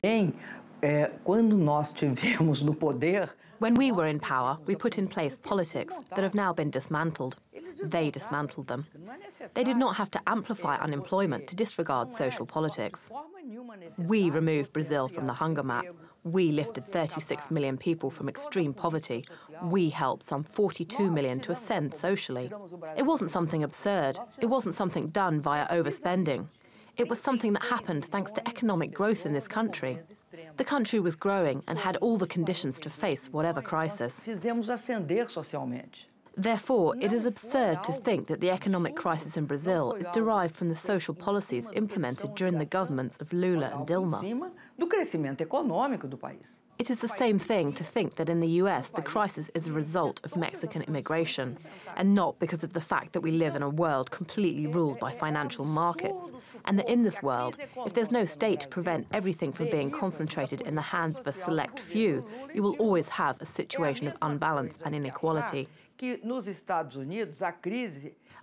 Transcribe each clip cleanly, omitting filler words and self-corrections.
Quando nós tivemos no poder, when we were in power, we put in place politics that have now been dismantled. They dismantled them. They did not have to amplify unemployment to disregard social politics. We removed Brazil from the hunger map. We lifted 36 million people from extreme poverty. We helped some 42 million to ascend socially. It wasn't something absurd. It wasn't something done via overspending. It was something that happened thanks to economic growth in this country. The country was growing and had all the conditions to face whatever crisis. Therefore, it is absurd to think that the economic crisis in Brazil is derived from the social policies implemented during the governments of Lula and Dilma. It is the same thing to think that in the US the crisis is a result of Mexican immigration, and not because of the fact that we live in a world completely ruled by financial markets, and that in this world, if there's no state to prevent everything from being concentrated in the hands of a select few, you will always have a situation of unbalance and inequality.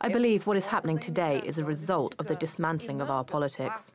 I believe what is happening today is a result of the dismantling of our politics.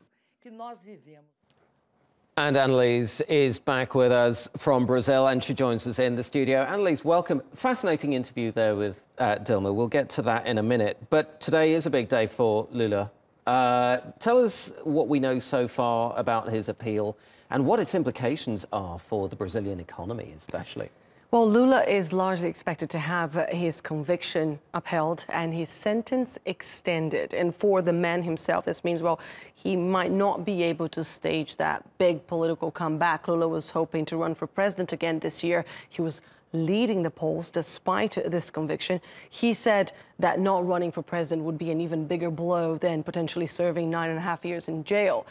And Anelise is back with us from Brazil, and she joins us in the studio. Anelise, welcome. Fascinating interview there with Dilma. We'll get to that in a minute. But today is a big day for Lula. Tell us what we know so far about his appeal and what its implications are for the Brazilian economy, especially. Well, Lula is largely expected to have his conviction upheld and his sentence extended. And for the man himself, this means, well, he might not be able to stage that big political comeback. Lula was hoping to run for president again this year. He was leading the polls despite this conviction. He said that not running for president would be an even bigger blow than potentially serving 9.5 years in jail.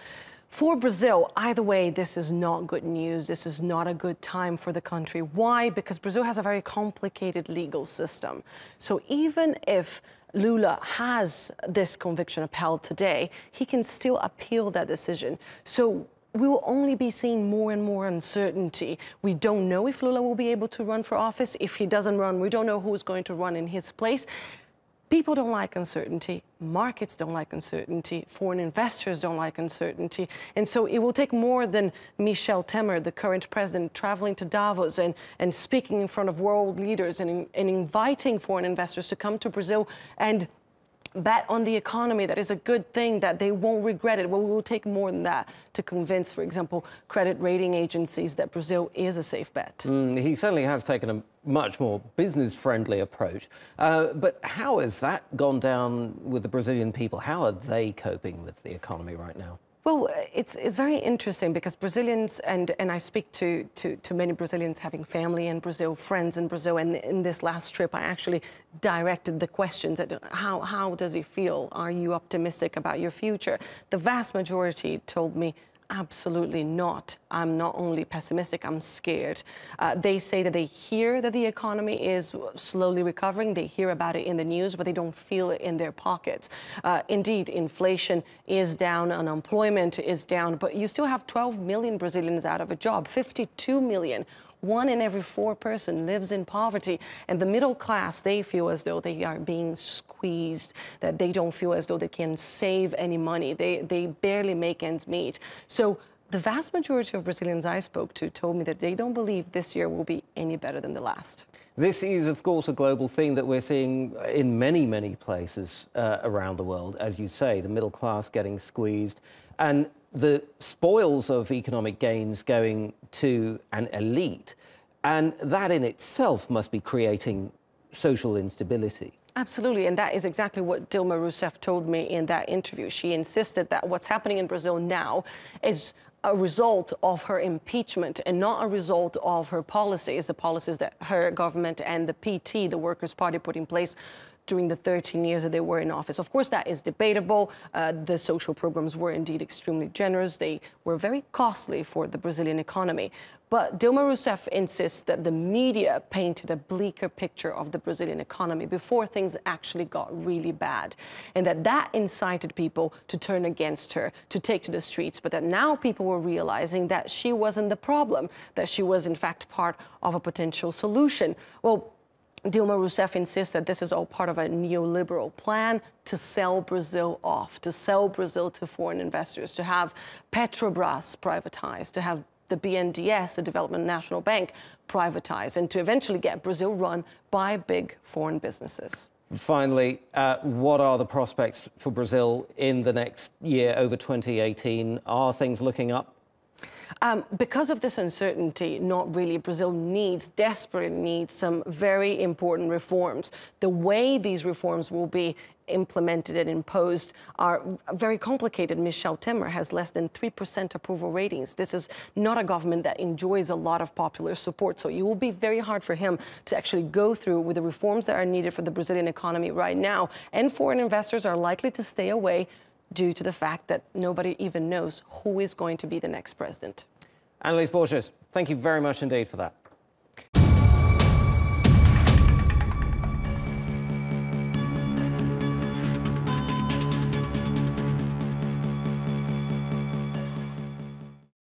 For Brazil, either way, this is not good news. This is not a good time for the country. Why? Because Brazil has a very complicated legal system. So even if Lula has this conviction upheld today, he can still appeal that decision. So we will only be seeing more and more uncertainty. We don't know if Lula will be able to run for office. If he doesn't run, we don't know who's going to run in his place. People don't like uncertainty. Markets don't like uncertainty. Foreign investors don't like uncertainty. And so it will take more than Michel Temer, the current president, traveling to Davos and speaking in front of world leaders and inviting foreign investors to come to Brazil and bet on the economy. That is a good thing, that they won't regret it. Well, we will take more than that to convince, for example, credit rating agencies that Brazil is a safe bet. He certainly has taken a much more business-friendly approach. But how has that gone down with the Brazilian people? How are they coping with the economy right now? Well, it's very interesting because Brazilians, and I speak to many Brazilians having family in Brazil, friends in Brazil, and in this last trip I actually directed the questions at how does it feel? Are you optimistic about your future? The vast majority told me, absolutely not. I'm not only pessimistic, I'm scared. They say that they hear that the economy is slowly recovering. They hear about it in the news, but they don't feel it in their pockets. Indeed, inflation is down, unemployment is down, but you still have 12 million Brazilians out of a job, 52 million. 1 in every 4 person lives in poverty. And the middle class, they feel as though they are being squeezed, that they don't feel as though they can save any money. They barely make ends meet. So the vast majority of Brazilians I spoke to told me that they don't believe this year will be any better than the last. This is, of course, a global theme that we're seeing in many, many places around the world. As you say, the middle class getting squeezed, and the spoils of economic gains going to an elite. And that in itself must be creating social instability. Absolutely, and that is exactly what Dilma Rousseff told me in that interview. She insisted that what's happening in Brazil now is a result of her impeachment and not a result of her policies, the policies that her government and the PT, the Workers' Party, put in place during the 13 years that they were in office. Of course, that is debatable. The social programs were indeed extremely generous. They were very costly for the Brazilian economy. But Dilma Rousseff insists that the media painted a bleaker picture of the Brazilian economy before things actually got really bad, and that incited people to turn against her, to take to the streets, but that now people were realizing that she wasn't the problem, that she was in fact part of a potential solution. Well, Dilma Rousseff insists that this is all part of a neoliberal plan to sell Brazil off, to sell Brazil to foreign investors, to have Petrobras privatized, to have the BNDES, the Development National Bank, privatized, and to eventually get Brazil run by big foreign businesses. Finally, what are the prospects for Brazil in the next year, over 2018? Are things looking up? Because of this uncertainty, not really. Brazil desperately needs some very important reforms. The way these reforms will be implemented and imposed are very complicated. Michel Temer has less than 3% approval ratings. This is not a government that enjoys a lot of popular support, so it will be very hard for him to actually go through with the reforms that are needed for the Brazilian economy right now. And foreign investors are likely to stay away due to the fact that nobody even knows who is going to be the next president. Anelise Borges, thank you very much indeed for that.